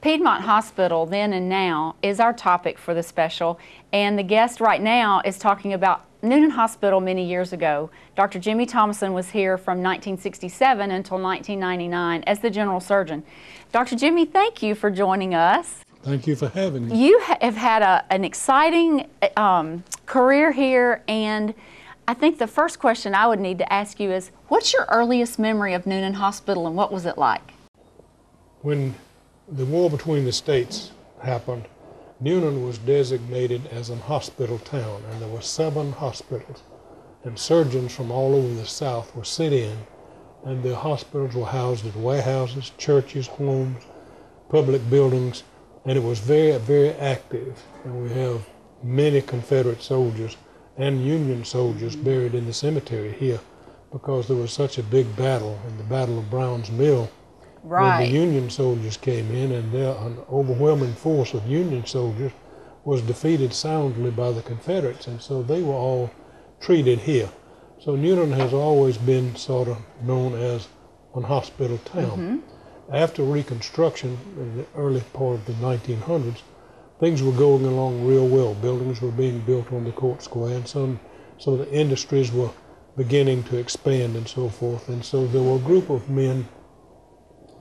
Piedmont Hospital, then and now, is our topic for the special, and the guest right now is talking about Newnan Hospital many years ago. Dr. Jimmy Thomason was here from 1967 until 1999 as the general surgeon. Dr. Jimmy, thank you for joining us. Thank you for having me. You have had an exciting career here, and I think the first question I would need to ask you is, what's your earliest memory of Newnan Hospital and what was it like? When the war between the states happened, Newnan was designated as a hospital town, and there were 7 hospitals, and surgeons from all over the South were sent in, and the hospitals were housed in warehouses, churches, homes, public buildings, and it was very, very active. And we have many Confederate soldiers and Union soldiers buried in the cemetery here because there was such a big battle in the Battle of Brown's Mill. Right. When the Union soldiers came in, and an overwhelming force of Union soldiers was defeated soundly by the Confederates, and so they were all treated here. So Newnan has always been sort of known as a hospital town. After Reconstruction, in the early part of the 1900s, things were going along real well. Buildings were being built on the Court Square, and some of the industries were beginning to expand and so forth. And so there were a group of men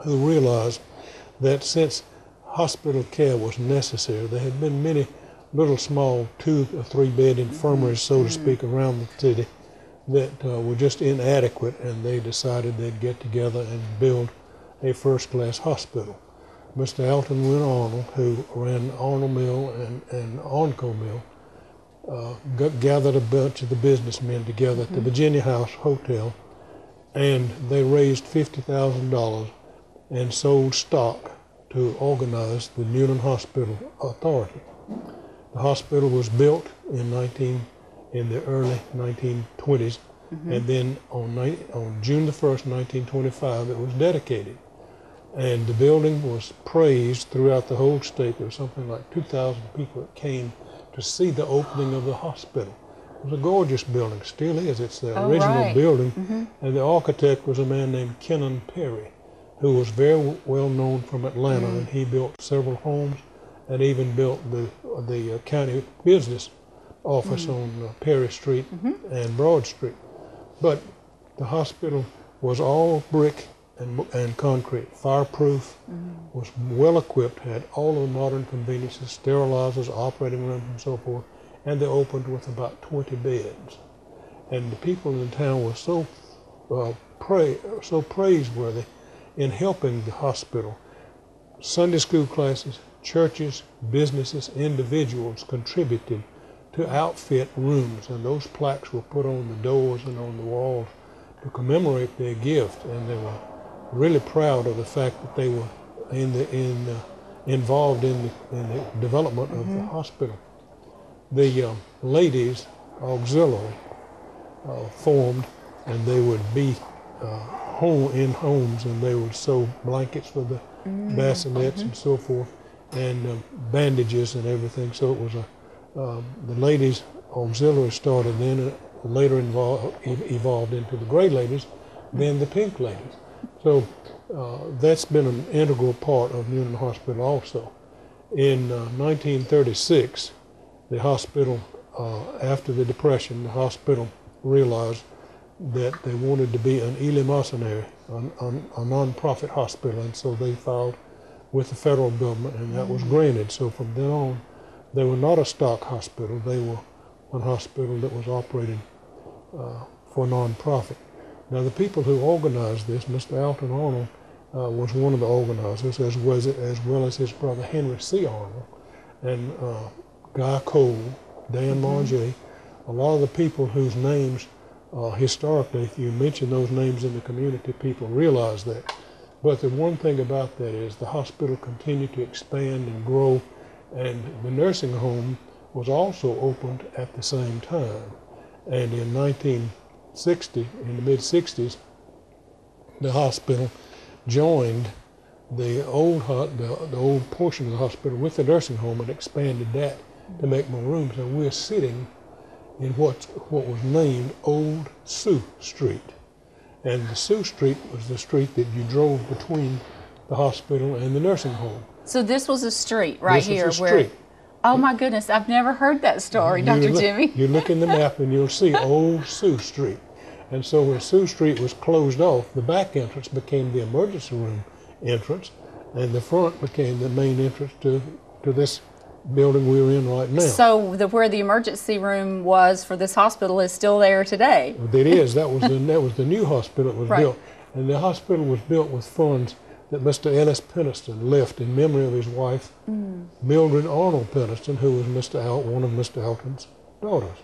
who realized that since hospital care was necessary, there had been many little small 2 or 3 bed infirmaries, so to speak, around the city that were just inadequate, and they decided they'd get together and build a first-class hospital. Mr. Alton Wynne Arnold, who ran Arnold Mill and Onco Mill, gathered a bunch of the businessmen together at the Virginia House Hotel, and they raised $50,000 and sold stock to organize the Newnan Hospital Authority. The hospital was built in the early 1920s, and then on June the 1st, 1925, it was dedicated. And the building was praised throughout the whole state. There was something like 2,000 people that came to see the opening of the hospital. It was a gorgeous building, still is. It's the original building, and the architect was a man named Kennon Perry, who was very well known from Atlanta, and he built several homes and even built the county business office on Perry Street and Broad Street. But the hospital was all brick and concrete, fireproof, was well equipped, had all of the modern conveniences, sterilizers, operating rooms, and so forth, and they opened with about 20 beds. And the people in the town were so praiseworthy in helping the hospital. Sunday school classes, churches, businesses, individuals contributed to outfit rooms, and those plaques were put on the doors and on the walls to commemorate their gift, and they were really proud of the fact that they were involved in the development of the hospital. The ladies auxiliary formed, and they would be in homes, and they would sew blankets for the bassinets and so forth, and bandages and everything. So it was the ladies auxiliary started then, later evolved into the gray ladies, then the pink ladies. So that's been an integral part of Newnan Hospital also. In 1936, the hospital, after the Depression, the hospital realized that they wanted to be an eleemosynary, a non-profit hospital, and so they filed with the federal government, and that was granted. So from then on, they were not a stock hospital. They were one hospital that was operated for non-profit. Now, the people who organized this, Mr. Alton Arnold was one of the organizers, as well as his brother Henry C. Arnold, and Guy Cole, Dan Marjay, a lot of the people whose names historically, if you mention those names in the community, people realize that. But the one thing about that is the hospital continued to expand and grow, and the nursing home was also opened at the same time. And in 1960, in the mid-60s, the hospital joined the old portion of the hospital with the nursing home and expanded that to make more rooms. And we're sitting in what was named Old Sioux Street. And the Sioux Street was the street that you drove between the hospital and the nursing home. So this was a street right here This is a street. Oh my goodness, I've never heard that story, Dr. Jimmy. You look in the map and you'll see Old Sioux Street. And so when Sioux Street was closed off, the back entrance became the emergency room entrance, and the front became the main entrance to this building we're in right now. So where the emergency room was for this hospital is still there today? It is. That was the new hospital that was Right. built. And the hospital was built with funds that Mr. Ellis Penniston left in memory of his wife, Mildred Arnold Penniston, who was one of Mr. Elton's daughters.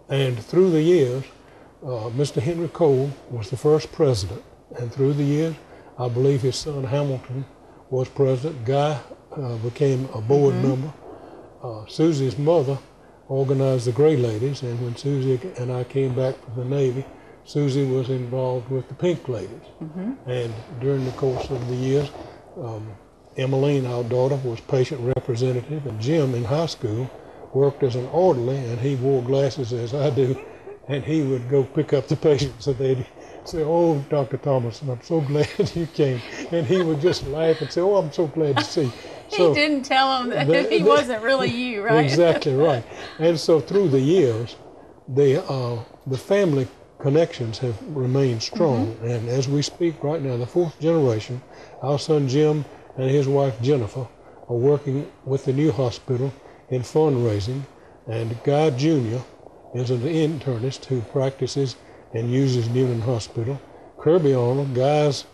And through the years, Mr. Henry Cole was the first president. And through the years, I believe his son Hamilton was president. Guy became a board member. Susie's mother organized the Gray Ladies, and when Susie and I came back from the Navy, Susie was involved with the Pink Ladies. And during the course of the years, Emmeline, our daughter, was patient representative, and Jim in high school worked as an orderly, and he wore glasses as I do, and he would go pick up the patients, and they'd say, "Oh, Dr. Thomason, I'm so glad you came." And he would just laugh and say, "Oh, I'm so glad to see." He didn't tell him that he wasn't really you, right? Exactly right. And so through the years, the family connections have remained strong. And as we speak right now, the fourth generation, our son Jim and his wife Jennifer are working with the new hospital in fundraising. And Guy Jr. is an internist who practices and uses Newnan Hospital. Kirby Arnold, Guy's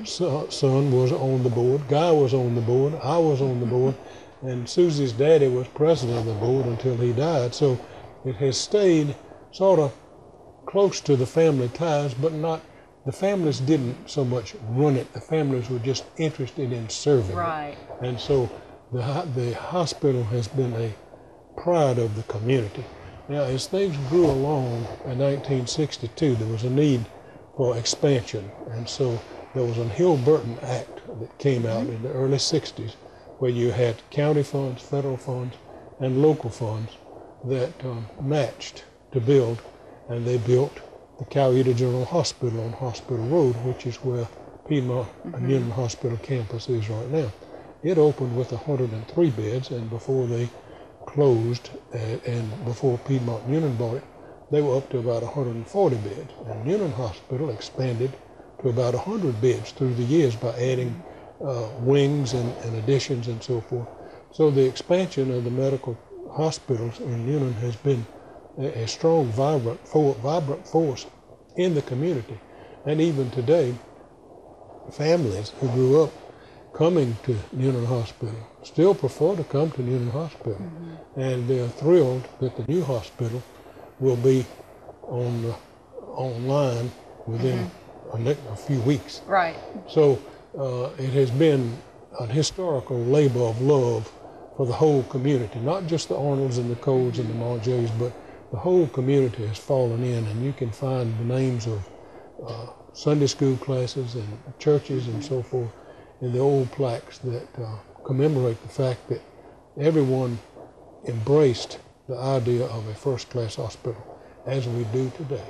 son, was on the board. Guy was on the board. I was on the board. And Susie's daddy was president of the board until he died. So it has stayed sort of close to the family ties, but not, the families didn't so much run it. The families were just interested in serving Right. it. And so the hospital has been a pride of the community. Now, as things grew along in 1962, there was a need for expansion. And so there was an Hill-Burton Act that came out in the early 60s, where you had county funds, federal funds, and local funds that matched to build. And they built the Coweta General Hospital on Hospital Road, which is where Piedmont Newnan Hospital campus is right now. It opened with 103 beds, and before they closed and before Piedmont Newnan bought it, they were up to about 140 beds. And Newnan Hospital expanded to about 100 beds through the years by adding wings and additions and so forth. So the expansion of the medical hospitals in Newnan has been a strong, vibrant force in the community. And even today, families who grew up coming to Newnan Hospital still prefer to come to Newnan Hospital. And they're thrilled that the new hospital will be online within a few weeks. Right. So it has been a historical labor of love for the whole community, not just the Arnolds and the Coles and the Marjays, but the whole community has fallen in, and you can find the names of Sunday school classes and churches and so forth in the old plaques that commemorate the fact that everyone embraced the idea of a first-class hospital as we do today.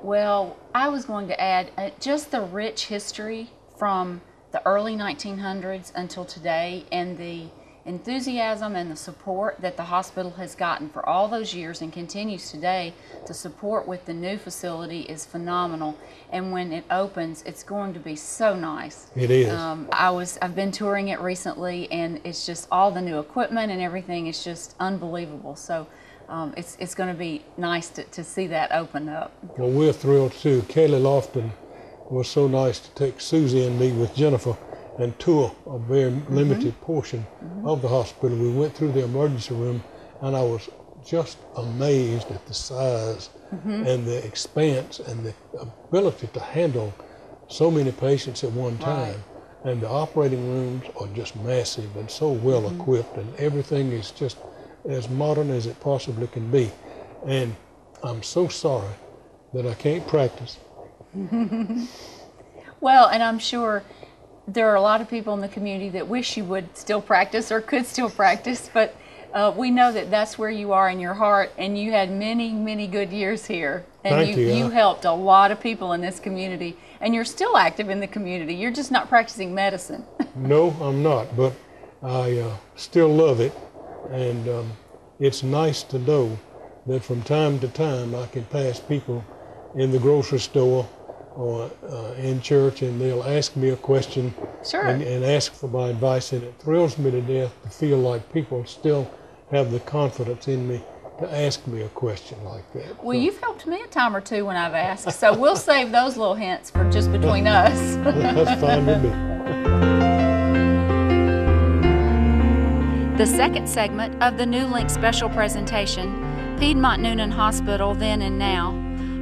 Well, I was going to add just the rich history from the early 1900s until today, and the enthusiasm and the support that the hospital has gotten for all those years and continues today to support with the new facility is phenomenal. And when it opens, it's going to be so nice. It is. I've been touring it recently, and it's just all the new equipment and everything is just unbelievable. So it's going to be nice to see that open up. Well, we're thrilled too. Kelly Lofton was so nice to take Susie and me with Jennifer and tour a very limited portion of the hospital. We went through the emergency room, and I was just amazed at the size and the expanse and the ability to handle so many patients at one time. Right. And the operating rooms are just massive and so well equipped, and everything is just as modern as it possibly can be. And I'm so sorry that I can't practice. Well, and I'm sure there are a lot of people in the community that wish you would still practice or could still practice, but We know that that's where you are in your heart, and you had many, many good years here. And Thank you. You helped a lot of people in this community, and you're still active in the community. You're just not practicing medicine. No, I'm not, but I still love it, and it's nice to know that from time to time I can pass people in the grocery store or in church, and they'll ask me a question. Sure. and ask for my advice, and it thrills me to death to feel like people still have the confidence in me to ask me a question like that. Well, you've helped me a time or two when I've asked, so we'll save those little hints for just between us. That's fine with me. The second segment of the NuLink special presentation, Piedmont Newnan Hospital Then and Now,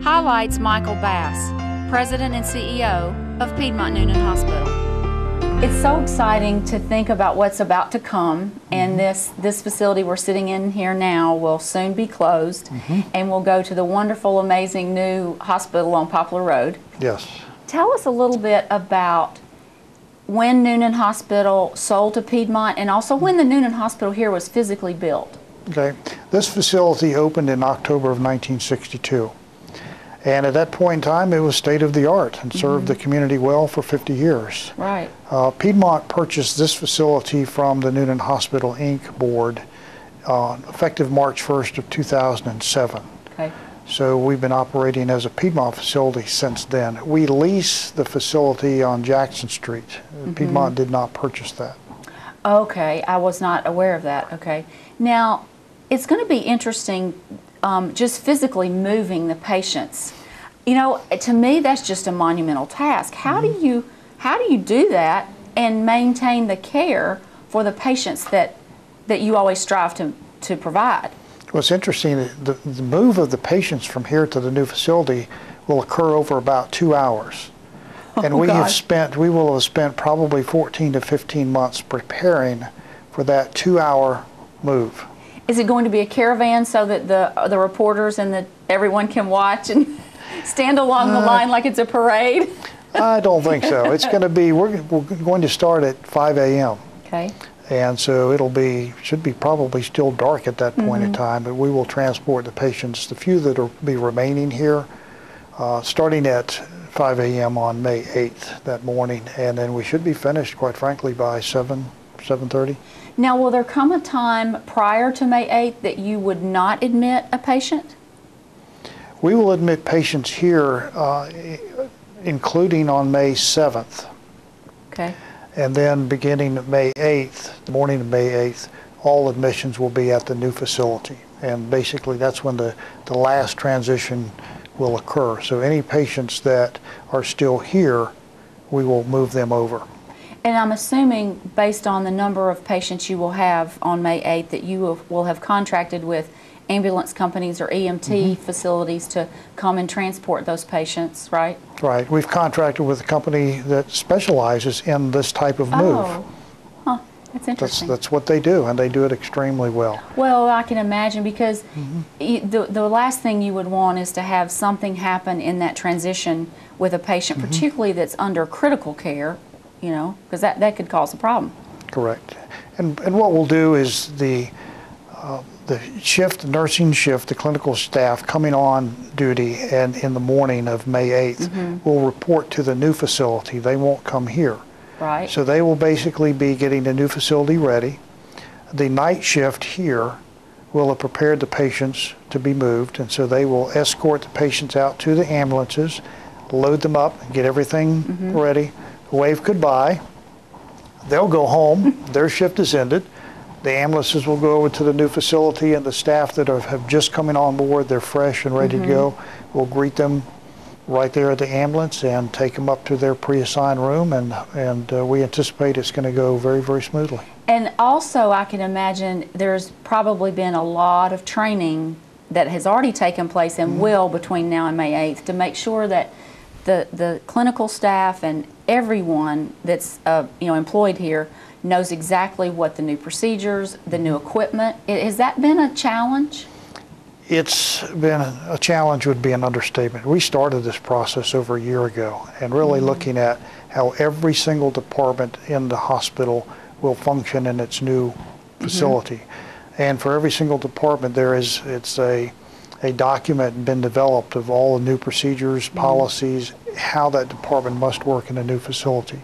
highlights Michael Bass, President and CEO of Piedmont Newnan Hospital. It's so exciting to think about what's about to come, and this facility we're sitting in here now will soon be closed, and we'll go to the wonderful, amazing new hospital on Poplar Road. Yes. Tell us a little bit about when Newnan Hospital sold to Piedmont, and also when the Newnan Hospital here was physically built. Okay. This facility opened in October of 1962. And at that point in time, it was state-of-the-art and served the community well for 50 years. Right. Piedmont purchased this facility from the Newnan Hospital, Inc. board effective March 1st of 2007. Okay. So we've been operating as a Piedmont facility since then. We lease the facility on Jackson Street. Piedmont did not purchase that. Okay, I was not aware of that. Okay. Now, it's going to be interesting just physically moving the patients. You know, to me, that's just a monumental task. How do you do that and maintain the care for the patients that you always strive to provide? Well, it's interesting, the move of the patients from here to the new facility will occur over about 2 hours. And we will have spent probably 14 to 15 months preparing for that 2-hour move. Is it going to be a caravan so that the reporters and everyone can watch and stand along the line like it's a parade? I don't think so. It's going to be, we're going to start at 5 a.m. Okay. And so should be probably still dark at that point in time, but we will transport the patients, the few that will be remaining here, starting at 5 a.m. on May 8th that morning, and then we should be finished, quite frankly, by 7:30. Now, will there come a time prior to May 8th that you would not admit a patient? We will admit patients here, including on May 7th. Okay. And then beginning May 8th, the morning of May 8th, all admissions will be at the new facility. And basically that's when the last transition will occur. So any patients that are still here, we will move them over. And I'm assuming, based on the number of patients you will have on May 8th, that you will have contracted with ambulance companies or EMT facilities to come and transport those patients, right? Right. We've contracted with a company that specializes in this type of move. Oh, huh. That's interesting. That's what they do, and they do it extremely well. Well, I can imagine, because the last thing you would want is to have something happen in that transition with a patient, particularly that's under critical care, you know, because that could cause a problem. Correct. And what we'll do is the nursing shift, the clinical staff coming on duty and in the morning of May 8th will report to the new facility. They won't come here. Right. So they will basically be getting the new facility ready. The night shift here will have prepared the patients to be moved, and so they will escort the patients out to the ambulances, load them up, get everything ready, wave goodbye. They'll go home. Their shift is ended. The ambulances will go over to the new facility, and the staff that have just coming on board, they're fresh and ready to go, will greet them right there at the ambulance and take them up to their pre-assigned room, and we anticipate it's going to go very, very smoothly. And also, I can imagine there's probably been a lot of training that has already taken place and will between now and May 8th to make sure that the clinical staff and everyone that's employed here knows exactly what the new procedures, the new equipment. Has that been a challenge? It's been a challenge would be an understatement. We started this process over a year ago, and really looking at how every single department in the hospital will function in its new facility. And for every single department, it's a document been developed of all the new procedures, policies, how that department must work in a new facility.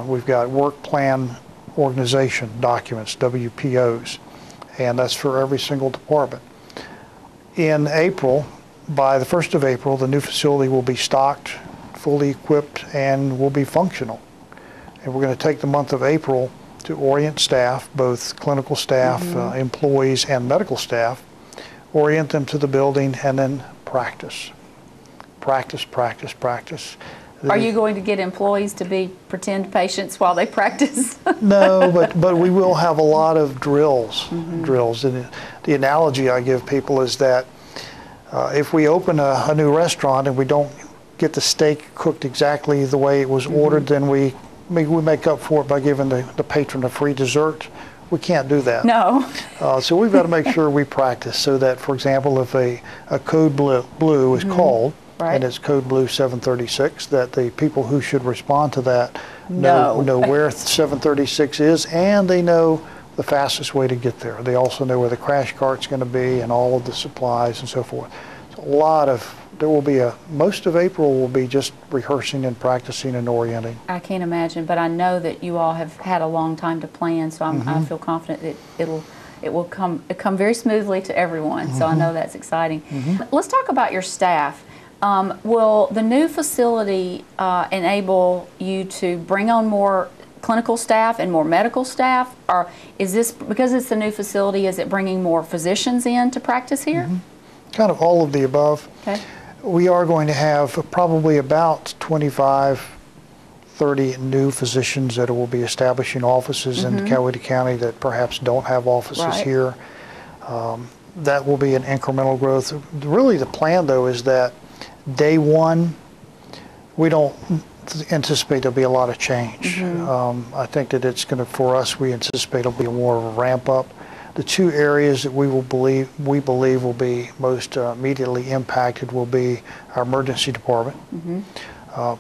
We've got work plan organization documents, WPOs, and that's for every single department. In April, by the 1st of April, the new facility will be stocked, fully equipped, and will be functional. And we're going to take the month of April to orient staff, both clinical staff, employees, and medical staff, orient them to the building, and then practice. Practice, practice, practice. Are you going to get employees to be pretend patients while they practice? No, but we will have a lot of drills. Drills. And the analogy I give people is that if we open a new restaurant and we don't get the steak cooked exactly the way it was ordered, then we make up for it by giving the patron a free dessert. We can't do that. No. So we've got to make sure we practice so that, for example, if a code blue is called, and it's code blue 736, that the people who should respond to that know where 736 is, and they know the fastest way to get there. They also know where the crash cart's going to be and all of the supplies and so forth. So there will be most of April will be just rehearsing and practicing and orienting. I can't imagine, but I know that you all have had a long time to plan, so I feel confident that it will come very smoothly to everyone. So I know that's exciting. Let's talk about your staff. Will the new facility enable you to bring on more clinical staff and more medical staff, or is this, because it's a new facility, is it bringing more physicians in to practice here? Kind of all of the above. Okay. We are going to have probably about 25, 30 new physicians that will be establishing offices in Coweta County that perhaps don't have offices here. That will be an incremental growth. Really the plan though is that day one, we don't anticipate there'll be a lot of change. I think that it's going to, for us, we anticipate it'll be more of a ramp up. The two areas that we believe will be most immediately impacted will be our emergency department,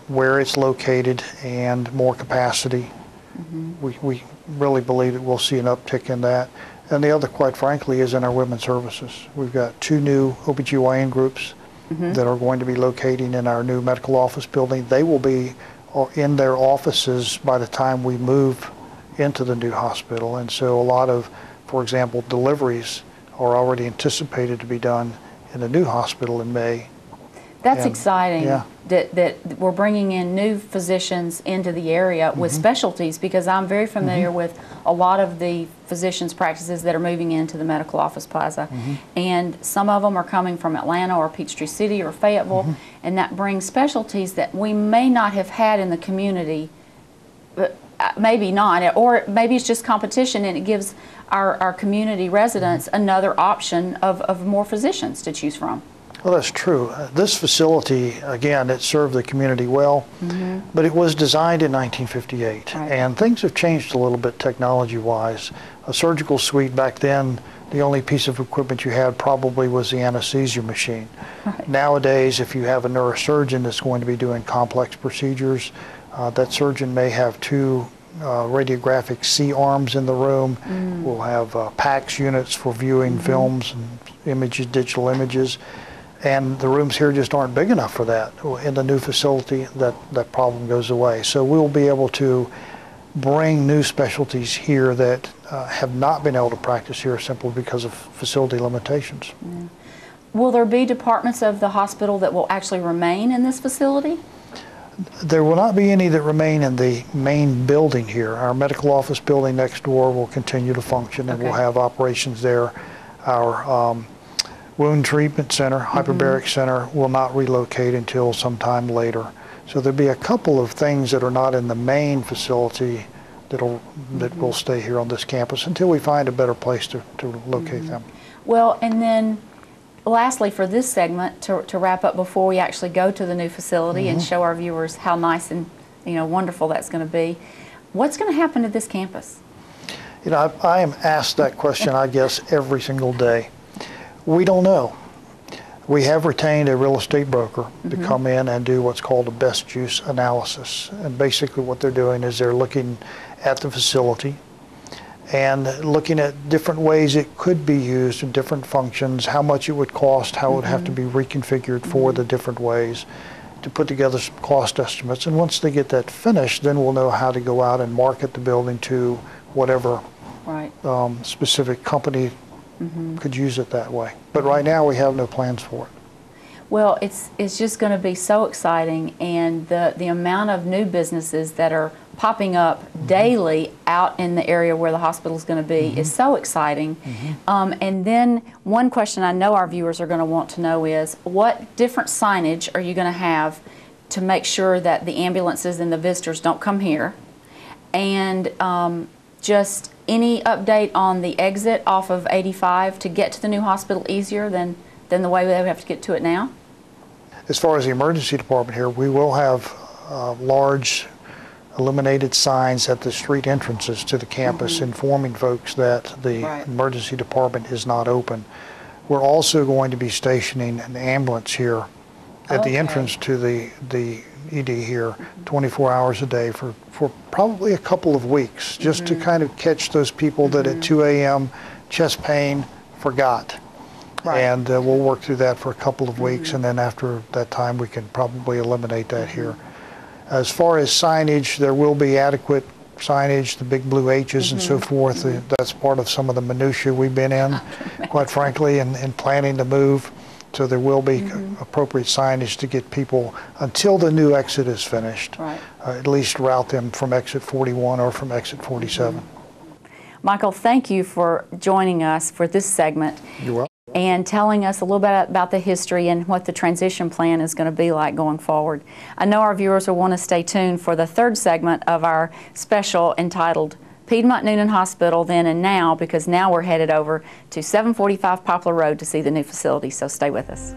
where it's located, and more capacity. We really believe that we'll see an uptick in that. And the other, quite frankly, is in our women's services. We've got 2 new OBGYN groups that are going to be locating in our new medical office building. They will be in their offices by the time we move into the new hospital. And so a lot of, for example, deliveries are already anticipated to be done in the new hospital in May. That's exciting that we're bringing in new physicians into the area with specialties, because I'm very familiar with a lot of the physicians' practices that are moving into the medical office plaza. And some of them are coming from Atlanta or Peachtree City or Fayetteville, and that brings specialties that we may not have had in the community, but maybe not, or maybe it's just competition, and it gives our community residents another option of more physicians to choose from. Well, that's true. This facility, again, it served the community well, but it was designed in 1958, and things have changed a little bit technology-wise. A surgical suite back then, the only piece of equipment you had probably was the anesthesia machine. Nowadays, if you have a neurosurgeon that's going to be doing complex procedures, that surgeon may have 2 radiographic C-arms in the room. We'll have PACS units for viewing films and images, digital images. And the rooms here just aren't big enough for that. In the new facility, that problem goes away. So we'll be able to bring new specialties here that have not been able to practice here simply because of facility limitations. Will there be departments of the hospital that will actually remain in this facility? There will not be any that remain in the main building here. Our medical office building next door will continue to function, and we'll have operations there. Our wound treatment center, hyperbaric center, will not relocate until sometime later. So there'll be a couple of things that are not in the main facility that will stay here on this campus until we find a better place to locate them. Well, and then lastly, for this segment, to wrap up before we actually go to the new facility and show our viewers how nice and wonderful that's going to be, what's going to happen to this campus? I am asked that question, I guess, every single day. We don't know. We have retained a real estate broker to come in and do what's called a best use analysis. And basically what they're doing is they're looking at the facility and looking at different ways it could be used in different functions, how much it would cost, how it would have to be reconfigured for the different ways, to put together some cost estimates. And once they get that finished, then we'll know how to go out and market the building to whatever specific company could use it that way. But right now we have no plans for it. Well, it's just going to be so exciting, and the amount of new businesses that are popping up daily out in the area where the hospital is going to be is so exciting. And then one question I know our viewers are going to want to know is, what different signage are you going to have to make sure that the ambulances and the visitors don't come here? And just any update on the exit off of 85 to get to the new hospital easier than the way they have to get to it now? As far as the emergency department here, we will have large illuminated signs at the street entrances to the campus informing folks that the emergency department is not open. We're also going to be stationing an ambulance here at the entrance to the ED here 24 hours a day for probably a couple of weeks, just to kind of catch those people that at 2 a.m. chest pain forgot. And we'll work through that for a couple of weeks, and then after that time we can probably eliminate that here. As far as signage, there will be adequate signage, the big blue H's and so forth. That's part of some of the minutia we've been in, quite frankly, in planning the move. So there will be appropriate signage to get people, until the new exit is finished, at least route them from exit 41 or from exit 47. Michael, thank you for joining us for this segment. You're welcome. And telling us a little bit about the history and what the transition plan is going to be like going forward. I know our viewers will want to stay tuned for the third segment of our special entitled Piedmont Newnan Hospital Then and Now, because now we're headed over to 745 Poplar Road to see the new facility, so stay with us.